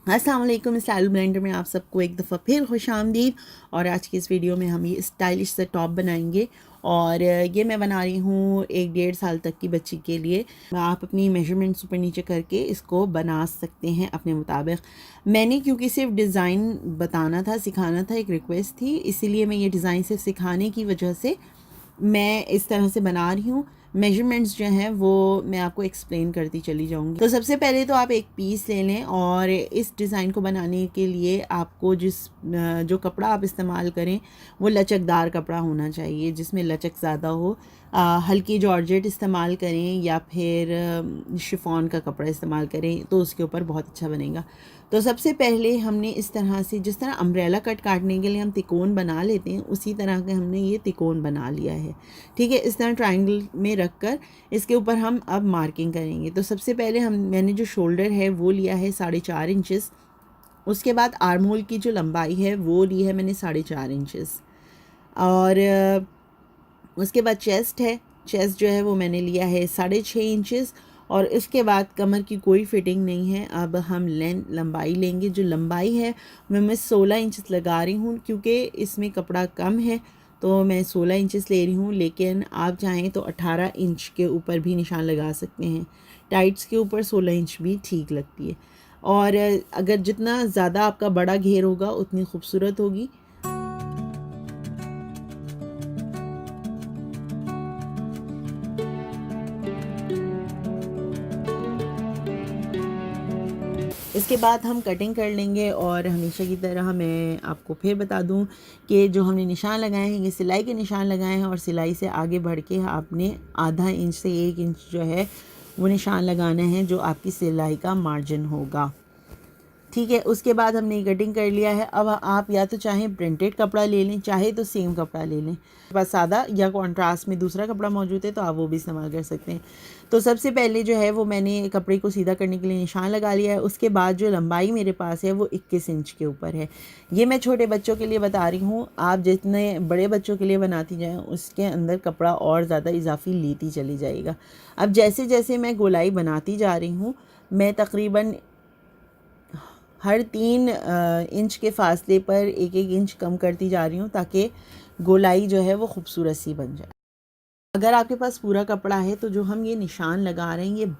अस्सलाम वालेकुम। Style blender में आप सबको एक दफ़ा फिर खुशामदीद। और आज की इस वीडियो में हम ये स्टाइलिश सा टॉप बनाएंगे और ये मैं बना रही हूँ 1-1.5 साल तक की बच्ची के लिए। आप अपनी मेजरमेंट्स ऊपर नीचे करके इसको बना सकते हैं अपने मुताबिक। मैंने क्योंकि सिर्फ डिज़ाइन बताना था, सिखाना था, एक रिक्वेस्ट थी, इसीलिए मैं ये डिज़ाइन सिर्फ सिखाने की वजह से मैं इस तरह से बना रही हूँ। मेजरमेंट्स जो हैं वो मैं आपको एक्सप्लेन करती चली जाऊँगी। तो सबसे पहले तो आप एक पीस ले लें और इस डिज़ाइन को बनाने के लिए आपको जो कपड़ा आप इस्तेमाल करें वो लचकदार कपड़ा होना चाहिए, जिसमें लचक ज़्यादा हो। हल्की जॉर्जेट इस्तेमाल करें या फिर शिफॉन का कपड़ा इस्तेमाल करें तो उसके ऊपर बहुत अच्छा बनेगा। तो सबसे पहले हमने इस तरह से, जिस तरह अम्ब्रेला कट काटने के लिए हम तिकोन बना लेते हैं, उसी तरह के हमने ये तिकोन बना लिया है। ठीक है, इस तरह ट्रायंगल में रख कर इसके ऊपर हम अब मार्किंग करेंगे। तो सबसे पहले मैंने जो शोल्डर है वो लिया है 4.5 इंचेस। उसके बाद आर्म होल की जो लंबाई है वो ली है मैंने 4.5 इंचेस। और उसके बाद चेस्ट है, चेस्ट जो है वो मैंने लिया है 6.5 इंचेस। और इसके बाद कमर की कोई फिटिंग नहीं है। अब हम लंबाई लेंगे। जो लंबाई है वो मैं 16 इंचेस लगा रही हूँ, क्योंकि इसमें कपड़ा कम है तो मैं 16 इंचेस ले रही हूँ। लेकिन आप चाहें तो 18 इंच के ऊपर भी निशान लगा सकते हैं। टाइट्स के ऊपर 16 इंच भी ठीक लगती है। और अगर जितना ज़्यादा आपका बड़ा घेर होगा उतनी खूबसूरत होगी। इसके बाद हम कटिंग कर लेंगे। और हमेशा की तरह मैं आपको फिर बता दूं कि जो हमने निशान लगाए हैं ये सिलाई के निशान लगाए हैं, और सिलाई से आगे बढ़ के आपने आधा इंच से 1 इंच जो है वो निशान लगाना है, जो आपकी सिलाई का मार्जिन होगा। ठीक है, उसके बाद हमने कटिंग कर लिया है। अब आप या तो चाहें प्रिंटेड कपड़ा ले लें, चाहे तो सेम कपड़ा ले लें। बस सादा या कॉन्ट्रास्ट में दूसरा कपड़ा मौजूद है तो आप वो भी इस्तेमाल कर सकते हैं। तो सबसे पहले जो है वो मैंने कपड़े को सीधा करने के लिए निशान लगा लिया है। उसके बाद जो लंबाई मेरे पास है वो 21 इंच के ऊपर है। ये मैं छोटे बच्चों के लिए बता रही हूँ। आप जितने बड़े बच्चों के लिए बनाती जाएँ उसके अंदर कपड़ा और ज़्यादा इजाफी लेती चली जाएगा। अब जैसे जैसे मैं गोलाई बनाती जा रही हूँ, मैं तकरीबन हर 3 इंच के फासले पर 1-1 इंच कम करती जा रही हूँ, ताकि गोलाई जो है वो खूबसूरत सी बन जाए। अगर आपके पास पूरा कपड़ा है तो जो हम ये निशान लगा रहे हैं ये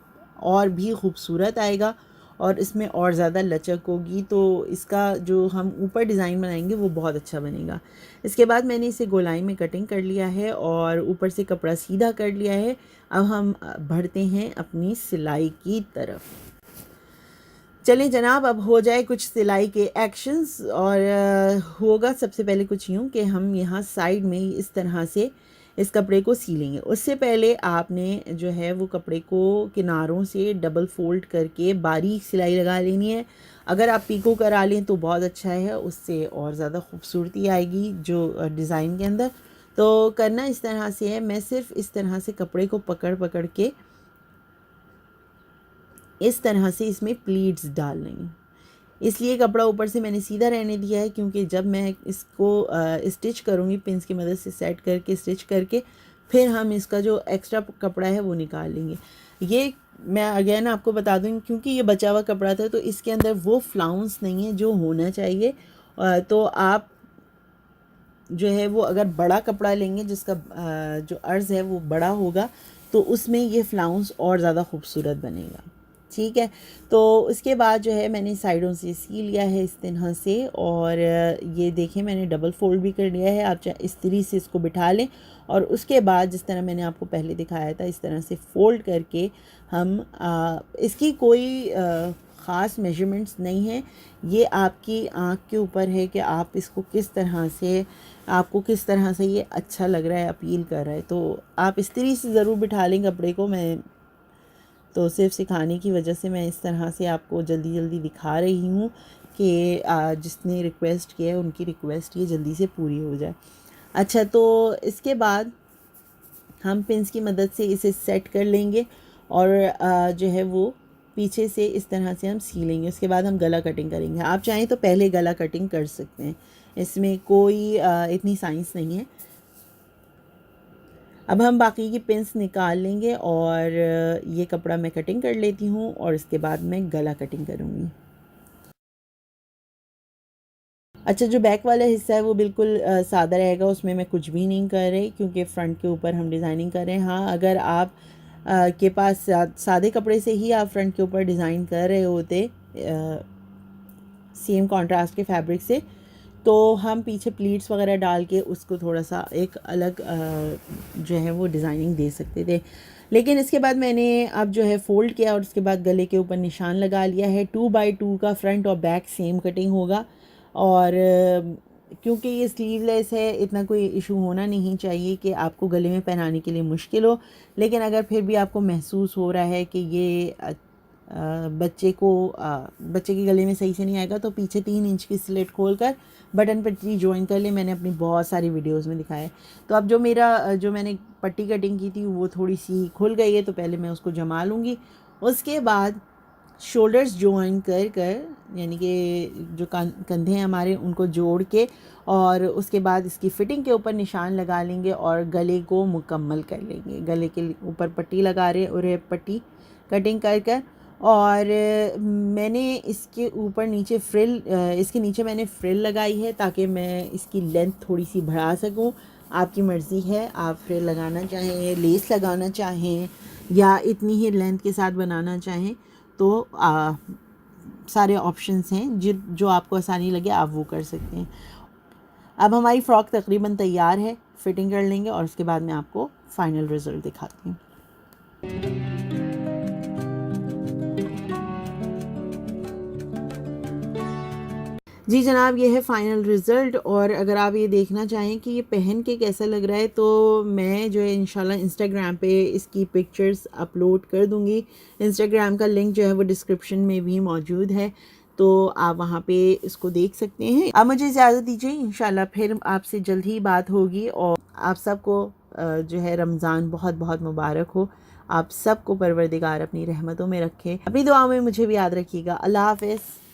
और भी खूबसूरत आएगा और इसमें और ज़्यादा लचक होगी। तो इसका जो हम ऊपर डिज़ाइन बनाएंगे वो बहुत अच्छा बनेगा। इसके बाद मैंने इसे गोलाई में कटिंग कर लिया है और ऊपर से कपड़ा सीधा कर लिया है। अब हम बढ़ते हैं अपनी सिलाई की तरफ। चलिए जनाब, अब हो जाए कुछ सिलाई के एक्शंस। और होगा सबसे पहले कुछ यूँ कि हम यहाँ साइड में इस तरह से इस कपड़े को सीलेंगे। उससे पहले आपने जो है वो कपड़े को किनारों से डबल फोल्ड करके बारीक सिलाई लगा लेनी है। अगर आप पीको करा लें तो बहुत अच्छा है, उससे और ज़्यादा खूबसूरती आएगी जो डिज़ाइन के अंदर। तो करना इस तरह से है, मैं सिर्फ इस तरह से कपड़े को पकड़ पकड़ के इस तरह से इसमें प्लीट्स डाल लेंगे। इसलिए कपड़ा ऊपर से मैंने सीधा रहने दिया है, क्योंकि जब मैं इसको स्टिच करूँगी पिंस की मदद से सेट करके स्टिच करके फिर हम इसका जो एक्स्ट्रा कपड़ा है वो निकाल लेंगे। ये मैं अगेन आपको बता दूँ, क्योंकि ये बचा हुआ कपड़ा था तो इसके अंदर वो फ्लाउंस नहीं है जो होना चाहिए। तो आप जो है वो अगर बड़ा कपड़ा लेंगे जिसका जो अर्ज़ है वो बड़ा होगा तो उसमें ये फ्लाउंस और ज़्यादा खूबसूरत बनेगा। ठीक है, तो उसके बाद जो है मैंने साइडों से सी लिया है इस तरह से। और ये देखें मैंने डबल फोल्ड भी कर लिया है। आप चाहे इस तरीके से इसको बिठा लें और उसके बाद जिस तरह मैंने आपको पहले दिखाया था इस तरह से फ़ोल्ड करके हम इसकी कोई ख़ास मेजरमेंट्स नहीं है। ये आपकी आँख के ऊपर है कि आप इसको किस तरह से, आपको किस तरह से ये अच्छा लग रहा है, अपील कर रहा है। तो आप इस तरीके से ज़रूर बिठा लें कपड़े को। मैं तो सिर्फ सिखाने की वजह से मैं इस तरह से आपको जल्दी जल्दी दिखा रही हूँ कि जिसने रिक्वेस्ट किया है उनकी रिक्वेस्ट ये जल्दी से पूरी हो जाए। अच्छा, तो इसके बाद हम पिंस की मदद से इसे सेट कर लेंगे और जो है वो पीछे से इस तरह से हम सी लेंगे। उसके बाद हम गला कटिंग करेंगे। आप चाहें तो पहले गला कटिंग कर सकते हैं, इसमें कोई इतनी साइंस नहीं है। अब हम बाकी की पिंस निकाल लेंगे और ये कपड़ा मैं कटिंग कर लेती हूँ और इसके बाद मैं गला कटिंग करूँगी। अच्छा, जो बैक वाला हिस्सा है वो बिल्कुल सादा रहेगा, उसमें मैं कुछ भी नहीं कर रही क्योंकि फ़्रंट के ऊपर हम डिज़ाइनिंग कर रहे हैं। हाँ, अगर आप के पास सादे कपड़े से ही आप फ्रंट के ऊपर डिज़ाइन कर रहे होते सेम कॉन्ट्रास्ट के फैब्रिक से, तो हम पीछे प्लीट्स वगैरह डाल के उसको थोड़ा सा एक अलग जो है वो डिज़ाइनिंग दे सकते थे। लेकिन इसके बाद मैंने अब जो है फ़ोल्ड किया और उसके बाद गले के ऊपर निशान लगा लिया है। 2x2 का फ्रंट और बैक सेम कटिंग होगा, और क्योंकि ये स्लीवलेस है इतना कोई इशू होना नहीं चाहिए कि आपको गले में पहनाने के लिए मुश्किल हो। लेकिन अगर फिर भी आपको महसूस हो रहा है कि ये बच्चे के गले में सही से नहीं आएगा, तो पीछे 3 इंच की स्लिट खोलकर बटन पट्टी ज्वाइन कर ले। मैंने अपनी बहुत सारी वीडियोस में दिखाया है। तो अब जो मैंने पट्टी कटिंग की थी वो थोड़ी सी खुल गई है, तो पहले मैं उसको जमा लूँगी। उसके बाद शोल्डर्स ज्वाइन कर यानी कि जो कंधे हैं हमारे उनको जोड़ के, और उसके बाद इसकी फ़िटिंग के ऊपर निशान लगा लेंगे और गले को मुकम्मल कर लेंगे। गले के ऊपर पट्टी लगा रहे और पट्टी कटिंग कर और मैंने इसके ऊपर नीचे इसके नीचे मैंने फ्रिल लगाई है ताकि मैं इसकी लेंथ थोड़ी सी बढ़ा सकूं। आपकी मर्ज़ी है, आप फ्रिल लगाना चाहें, लेस लगाना चाहें या इतनी ही लेंथ के साथ बनाना चाहें, तो सारे ऑप्शंस हैं जो आपको आसानी लगे आप वो कर सकते हैं। अब हमारी फ़्रॉक तकरीबन तैयार है, फिटिंग कर लेंगे और उसके बाद मैं आपको फ़ाइनल रिज़ल्ट दिखाती हूँ। जी जनाब, ये है फ़ाइनल रिज़ल्ट। और अगर आप ये देखना चाहें कि ये पहन के कैसा लग रहा है, तो मैं जो है इंशाल्लाह इंस्टाग्राम पे इसकी पिक्चर्स अपलोड कर दूँगी। इंस्टाग्राम का लिंक जो है वो डिस्क्रिप्शन में भी मौजूद है, तो आप वहाँ पे इसको देख सकते हैं। अब मुझे इजाज़त दीजिए, इंशाल्लाह फिर आपसे जल्द ही बात होगी। और आप सबको जो है रमज़ान बहुत बहुत मुबारक हो। आप सबको परवरदिगार अपनी रहमतों में रखे। अपनी दुआओं में मुझे भी याद रखिएगा। अल्लाह हाफ़िज़।